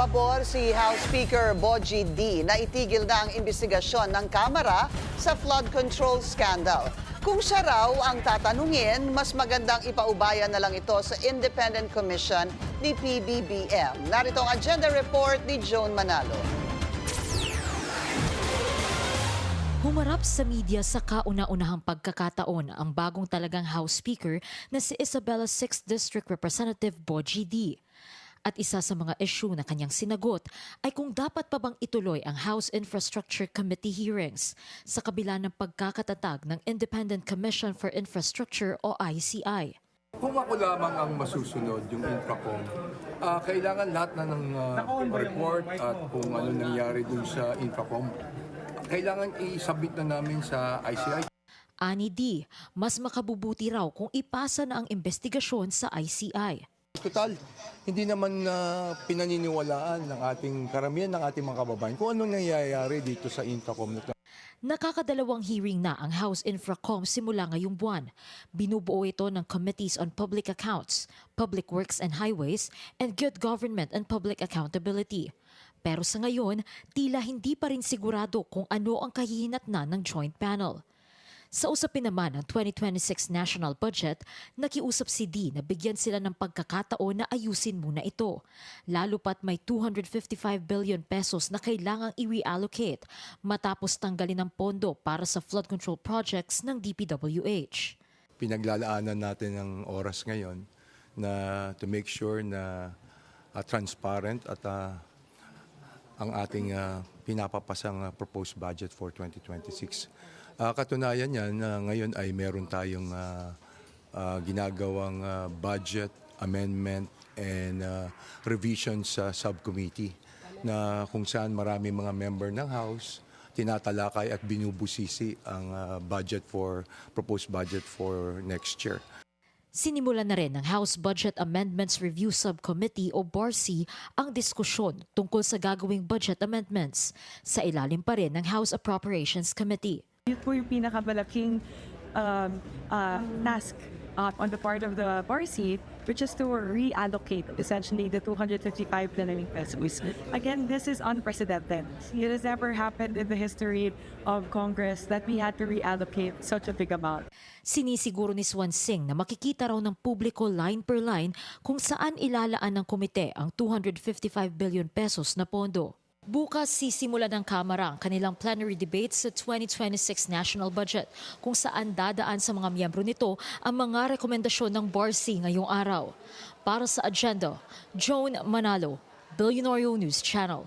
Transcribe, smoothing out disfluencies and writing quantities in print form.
Pabor si House Speaker Bogie D na itigil na ang investigasyon ng Kamara sa flood control scandal. Kung siya raw ang tatanungin, mas magandang ipaubaya na lang ito sa Independent Commission ni PBBM. Narito ang agenda report ni Joan Manalo. Humarap sa media sa kauna-unahang pagkakataon ang bagong talagang House Speaker na si Isabela 6th District Representative Bogie D. At isa sa mga issue na kanyang sinagot ay kung dapat pa bang ituloy ang House Infrastructure Committee hearings sa kabila ng pagkakatatag ng Independent Commission for Infrastructure o ICI. Kung ako lamang ang masusunod, yung Infracom, kailangan lahat na ng report at kung ano nangyari dun sa Infracom, kailangan i-submit na namin sa ICI. Ani D, mas makabubuti raw kung ipasa na ang investigasyon sa ICI. Total, hindi naman pinaniniwalaan ng ating karamihan ng ating mga kababayan kung ano nangyayari dito sa Infracom. Nakakadalawang hearing na ang House Infracom simula ngayong buwan. Binubuo ito ng Committees on Public Accounts, Public Works and Highways, and Good Government and Public Accountability. Pero sa ngayon, tila hindi pa rin sigurado kung ano ang kahihinatnan ng joint panel. Sa usapin naman ng 2026 national budget, nakiusap si D na bigyan sila ng pagkakataon na ayusin muna ito. Lalo pat may 255 billion pesos na kailangang i-reallocate matapos tanggalin ang pondo para sa flood control projects ng DPWH. Pinaglalaanan natin ang oras ngayon na to make sure na transparent at ang ating pinapapasang proposed budget for 2026. Katunayan yan na ngayon ay meron tayong ginagawang budget amendment and revision sa subcommittee na kung saan marami mga member ng House tinatalakay at binubusisi ang proposed budget for next year. Sinimulan na rin ng House Budget Amendments Review Subcommittee o BARC ang diskusyon tungkol sa gagawing budget amendments sa ilalim pa rin ng House Appropriations Committee. Yun po yung pinakamalaking task on the part of the BARC, which is to reallocate essentially the 255 billion pesos. Again, this is unprecedented. It has never happened in the history of Congress that we had to reallocate such a big amount. Sinisiguro ni Swansing na makikita raw ng publiko line per line kung saan ilalaan ng komite ang 255 billion pesos na pondo. Bukas sisimulan ng Kamara ang kanilang plenary debate sa 2026 national budget kung saan dadaan sa mga miyembro nito ang mga rekomendasyon ng BARC ngayong araw. Para sa agenda, Joan Manalo, Billionario News Channel.